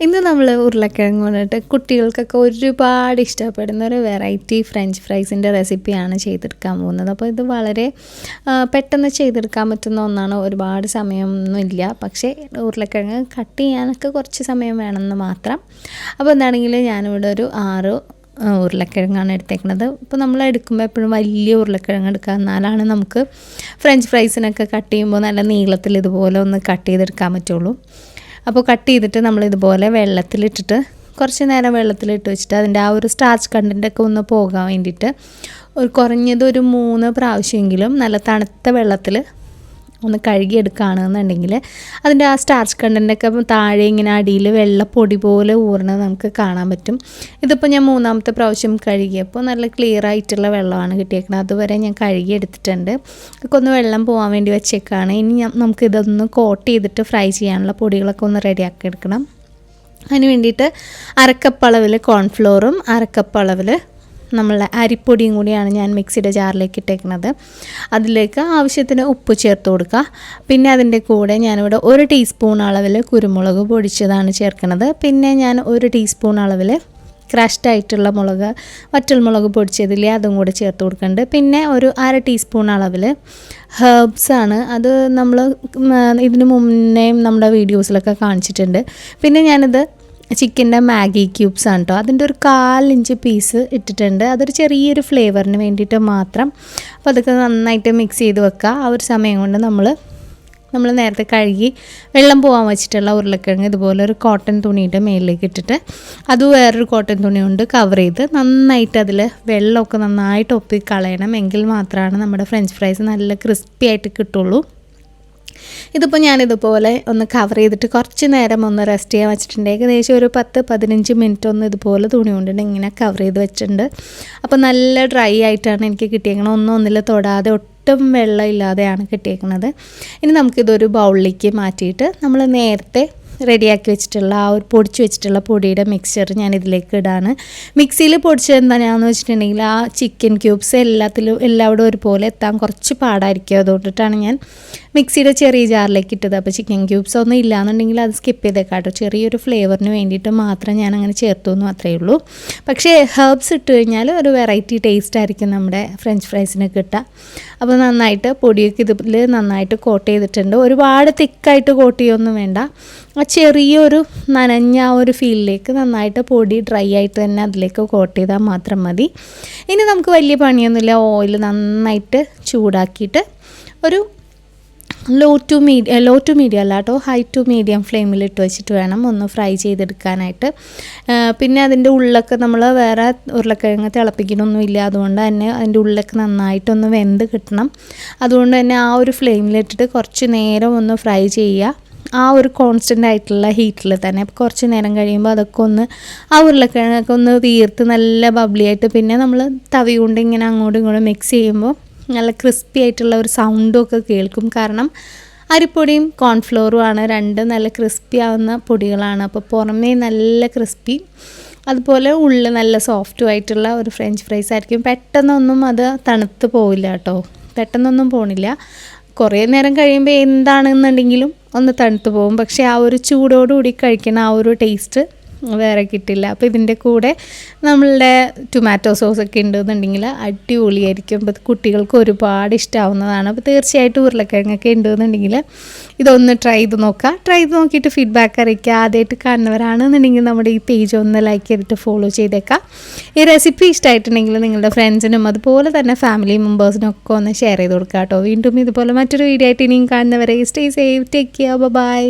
ഇന്ന് നമ്മൾ ഉരുളക്കിഴങ്ങ് കൊണ്ടിട്ട് കുട്ടികൾക്കൊക്കെ ഒരുപാട് ഇഷ്ടപ്പെടുന്ന ഒരു വെറൈറ്റി ഫ്രഞ്ച് ഫ്രൈസിൻ്റെ റെസിപ്പിയാണ് ചെയ്തെടുക്കാൻ പോകുന്നത്. അപ്പോൾ ഇത് വളരെ പെട്ടെന്ന് ചെയ്തെടുക്കാൻ പറ്റുന്ന ഒന്നാണ്. ഒരുപാട് സമയമൊന്നും ഇല്ല, പക്ഷേ ഉരുളക്കിഴങ്ങ് കട്ട് ചെയ്യാനൊക്കെ കുറച്ച് സമയം വേണമെന്ന് മാത്രം. അപ്പോൾ എന്താണെങ്കിലും ഞാനിവിടെ ഒരു 6 ഉരുളക്കിഴങ്ങാണ് എടുത്തേക്കുന്നത്. ഇപ്പോൾ നമ്മൾ എടുക്കുമ്പോൾ എപ്പോഴും വലിയ ഉരുളക്കിഴങ്ങ് എടുക്കുക, എന്നാലാണ് നമുക്ക് ഫ്രഞ്ച് ഫ്രൈസിനൊക്കെ കട്ട് ചെയ്യുമ്പോൾ നല്ല നീളത്തിൽ ഇതുപോലെ ഒന്ന് കട്ട് ചെയ്തെടുക്കാൻ പറ്റുള്ളൂ. അപ്പോൾ കട്ട് ചെയ്തിട്ട് നമ്മളിതുപോലെ വെള്ളത്തിലിട്ടിട്ട് കുറച്ച് നേരം വെള്ളത്തിലിട്ട് വെച്ചിട്ട് അതിൻ്റെ ആ ഒരു സ്റ്റാർച്ച് കണ്ടൻറ്റൊക്കെ ഒന്ന് പോകാൻ വേണ്ടിയിട്ട് കുറഞ്ഞത് ഒരു 3 പ്രാവശ്യമെങ്കിലും നല്ല തണുത്ത വെള്ളത്തിൽ ഒന്ന് കഴുകിയെടുക്കുകയാണെന്നുണ്ടെങ്കിൽ അതിൻ്റെ ആ സ്റ്റാർച്ച് കണ്ടൻറ്റൊക്കെ താഴെ ഇങ്ങനെ അടിയിൽ വെള്ളപ്പൊടി പോലെ ഊർന്നത് നമുക്ക് കാണാൻ പറ്റും. ഇതിപ്പോൾ ഞാൻ 3ാമത്തെ പ്രാവശ്യം കഴുകിയപ്പോൾ നല്ല ക്ലിയർ ആയിട്ടുള്ള വെള്ളമാണ് കിട്ടിയേക്കുന്നത്. അതുവരെ ഞാൻ കഴുകിയെടുത്തിട്ടുണ്ട്. ഒക്കെ ഒന്ന് വെള്ളം പോകാൻ വേണ്ടി വെച്ചേക്കാണ്. ഇനി നമുക്കിതൊന്ന് കോട്ട് ചെയ്തിട്ട് ഫ്രൈ ചെയ്യാനുള്ള പൊടികളൊക്കെ ഒന്ന് റെഡിയാക്കി എടുക്കണം. അതിന് വേണ്ടിയിട്ട് 1/2 കപ്പ് അളവിൽ കോൺഫ്ലോറും 1/2 കപ്പ് അളവിൽ നമ്മളെ അരിപ്പൊടിയും കൂടിയാണ് ഞാൻ മിക്സിയുടെ ജാറിലേക്ക് ഇട്ടേക്കുന്നത്. അതിലേക്ക് ആവശ്യത്തിന് ഉപ്പ് ചേർത്ത് കൊടുക്കുക. പിന്നെ അതിൻ്റെ കൂടെ ഞാനിവിടെ 1 ടീസ്പൂൺ അളവിൽ കുരുമുളക് പൊടിച്ചതാണ് ചേർക്കുന്നത്. പിന്നെ ഞാൻ 1 ടീസ്പൂൺ അളവിൽ ക്രഷ്ഡ് ആയിട്ടുള്ള വറ്റൽമുളക് പൊടിച്ചതില്ലേ അതും കൂടെ ചേർത്ത് കൊടുക്കുന്നുണ്ട്. പിന്നെ ഒരു 1/2 ടീസ്പൂൺ അളവിൽ ഹെർബ്സാണ്. അത് നമ്മൾ ഇതിന് മുന്നേയും നമ്മുടെ വീഡിയോസിലൊക്കെ കാണിച്ചിട്ടുണ്ട്. പിന്നെ ഞാനിത് ചിക്കൻ്റെ മാഗി ക്യൂബ്സ് ആണ് കേട്ടോ. അതിൻ്റെ ഒരു 1/4 ഇഞ്ച് പീസ് ഇട്ടിട്ടുണ്ട്. അതൊരു ചെറിയൊരു ഫ്ലേവറിന് വേണ്ടിയിട്ട് മാത്രം. അപ്പോൾ അതൊക്കെ നന്നായിട്ട് മിക്സ് ചെയ്ത് വെക്കുക. ആ ഒരു സമയം കൊണ്ട് നമ്മൾ നേരത്തെ കഴുകി വെള്ളം പോകാൻ വെച്ചിട്ടുള്ള ഉരുളക്കിഴങ്ങ് ഇതുപോലെ ഒരു കോട്ടൺ തുണിയുടെ മേലിലേക്ക് ഇട്ടിട്ട് അത് വേറൊരു കോട്ടൺ തുണി കൊണ്ട് കവർ ചെയ്ത് നന്നായിട്ട് അതിൽ വെള്ളമൊക്കെ നന്നായിട്ട് ഒപ്പി കളയണം. എങ്കിൽ മാത്രമാണ് നമ്മുടെ ഫ്രഞ്ച് ഫ്രൈസ് നല്ല ക്രിസ്പി ആയിട്ട് കിട്ടുള്ളൂ. ഇതിപ്പോൾ ഞാനിതുപോലെ ഒന്ന് കവർ ചെയ്തിട്ട് കുറച്ച് നേരം ഒന്ന് റെസ്റ്റ് ചെയ്യാൻ വെച്ചിട്ടുണ്ട്. ഏകദേശം ഒരു 10-15 മിനിറ്റ് ഒന്ന് ഇതുപോലെ തുണി കൊണ്ടിട്ട് ഇങ്ങനെ കവർ ചെയ്ത് വെച്ചിട്ടുണ്ട്. അപ്പോൾ നല്ല ഡ്രൈ ആയിട്ടാണ് എനിക്ക് കിട്ടിയേക്കുന്നത്. ഒന്നിൽ തൊടാതെ ഒട്ടും വെള്ളം ഇല്ലാതെയാണ് കിട്ടിയേക്കുന്നത്. ഇനി നമുക്കിതൊരു ബൗളിലേക്ക് മാറ്റിയിട്ട് നമ്മൾ നേരത്തെ റെഡിയാക്കി വെച്ചിട്ടുള്ള ആ ഒരു പൊടിച്ച് വെച്ചിട്ടുള്ള പൊടിയുടെ മിക്സ്ചർ ഞാൻ ഇതിലേക്ക് ഇടാണ്. മിക്സിയിൽ പൊടിച്ചത് എന്താണെന്ന് വെച്ചിട്ടുണ്ടെങ്കിൽ ആ ചിക്കൻ ക്യൂബ്സ് എല്ലാവിടും ഒരുപോലെ എത്താൻ കുറച്ച് പാടായിരിക്കും. അതുകൊണ്ടിട്ടാണ് ഞാൻ മിക്സിയുടെ ചെറിയ ജാറിലേക്ക് ഇട്ടത്. അപ്പോൾ ചിക്കൻ ക്യൂബ്സ് ഒന്നും ഇല്ലയെന്നുണ്ടെങ്കിൽ അത് സ്കിപ്പ് ചെയ്തേക്കാം കേട്ടോ. ചെറിയൊരു ഫ്ലേവറിന് വേണ്ടിയിട്ട് മാത്രം ഞാൻ അങ്ങനെ ചേർത്തു എന്ന് മാത്രമേ ഉള്ളൂ. പക്ഷേ ഹെർബ്സ് ഇട്ട് കഴിഞ്ഞാൽ ഒരു വെറൈറ്റി ടേസ്റ്റ് ആയിരിക്കും നമ്മുടെ ഫ്രഞ്ച് ഫ്രൈസിന് കിട്ടുക. അപ്പോൾ നന്നായിട്ട് പൊടിയൊക്കെ ഇതിൽ നന്നായിട്ട് കോട്ട് ചെയ്തിട്ടുണ്ട്. ഒരുപാട് തിക്കായിട്ട് കോട്ട് ചെയ്യൊന്നും വേണ്ട. ആ ചെറിയൊരു നനഞ്ഞ ആ ഒരു ഫീലിലേക്ക് നന്നായിട്ട് പൊടി ഡ്രൈ ആയിട്ട് തന്നെ അതിലേക്ക് കോട്ട് ചെയ്താൽ മാത്രം മതി. ഇനി നമുക്ക് വലിയ പണിയൊന്നുമില്ല. ഓയിൽ നന്നായിട്ട് ചൂടാക്കിയിട്ട് ഒരു ലോ ടു മീഡിയം അല്ല കേട്ടോ, ഹൈ ടു മീഡിയം ഫ്ലെയിമിലിട്ട് വെച്ചിട്ട് വേണം ഒന്ന് ഫ്രൈ ചെയ്തെടുക്കാനായിട്ട്. പിന്നെ അതിൻ്റെ ഉള്ളൊക്കെ നമ്മൾ വേറെ ഉരുളക്കിഴങ്ങ് തിളപ്പിക്കണമൊന്നുമില്ല. അതുകൊണ്ട് തന്നെ അതിൻ്റെ ഉള്ളൊക്കെ നന്നായിട്ടൊന്ന് വെന്ത് കിട്ടണം. അതുകൊണ്ട് തന്നെ ആ ഒരു ഫ്ലെയിമിലിട്ടിട്ട് കുറച്ച് നേരം ഒന്ന് ഫ്രൈ ചെയ്യുക. ആ ഒരു കോൺസ്റ്റൻ്റ് ആയിട്ടുള്ള ഹീറ്റിൽ തന്നെ. കുറച്ച് നേരം കഴിയുമ്പോൾ അതൊക്കെ ഒന്ന് ആ ഉരുളക്കിഴങ്ങൊക്കെ ഒന്ന് വീർത്ത് നല്ല ബബ്ലി ആയിട്ട് പിന്നെ നമ്മൾ തവി കൊണ്ട് ഇങ്ങനെ അങ്ങോട്ടും ഇങ്ങോട്ടും മിക്സ് ചെയ്യുമ്പോൾ നല്ല ക്രിസ്പി ആയിട്ടുള്ള ഒരു സൗണ്ടും ഒക്കെ കേൾക്കും. കാരണം അരിപ്പൊടിയും കോൺഫ്ലോറുമാണ് 2 നല്ല ക്രിസ്പി ആവുന്ന പൊടികളാണ്. അപ്പോൾ പുറമേ നല്ല ക്രിസ്പി, അതുപോലെ ഉള്ളിൽ നല്ല സോഫ്റ്റും ആയിട്ടുള്ള ഒരു ഫ്രഞ്ച് ഫ്രൈസ് ആയിരിക്കും. പെട്ടെന്നൊന്നും അത് തണുത്ത് പോവില്ല കേട്ടോ, പെട്ടെന്നൊന്നും പോണില്ല. കുറേ നേരം കഴിയുമ്പോൾ എന്താണെന്നുണ്ടെങ്കിലും ഒന്ന് തണുത്ത് പോകും. പക്ഷേ ആ ഒരു ചൂടോടുകൂടി കഴിക്കുന്ന ആ ഒരു ടേസ്റ്റ് വേറെ കിട്ടില്ല. അപ്പോൾ ഇതിൻ്റെ കൂടെ നമ്മളുടെ ടൊമാറ്റോ സോസൊക്കെ ഉണ്ടെന്നുണ്ടെങ്കിൽ അടിപൊളിയായിരിക്കും. അപ്പോൾ കുട്ടികൾക്ക് ഒരുപാട് ഇഷ്ടമാവുന്നതാണ്. അപ്പോൾ തീർച്ചയായിട്ടും ഉരുളക്കിഴങ്ങൊക്കെ ഉണ്ടെന്നുണ്ടെങ്കിൽ ഇതൊന്ന് ട്രൈ ചെയ്ത് നോക്കുക. ട്രൈ ചെയ്ത് നോക്കിയിട്ട് ഫീഡ്ബാക്ക് അറിയിക്കുക. ആദ്യമായിട്ട് കാണുന്നവരാണെന്നുണ്ടെങ്കിൽ നമ്മുടെ ഈ പേജ് ഒന്ന് ലൈക്ക് ചെയ്തിട്ട് ഫോളോ ചെയ്തേക്കാം. ഈ റെസിപ്പി ഇഷ്ടമായിട്ടുണ്ടെങ്കിൽ നിങ്ങളുടെ ഫ്രണ്ട്സിനും അതുപോലെ തന്നെ ഫാമിലി മെമ്പേഴ്സിനും ഒക്കെ ഒന്ന് ഷെയർ ചെയ്ത് കൊടുക്കുക കേട്ടോ. വീണ്ടും ഇതുപോലെ മറ്റൊരു വീഡിയോ ആയിട്ട് ഇനിയും കാണുന്നവരെ stay safe, take care, by.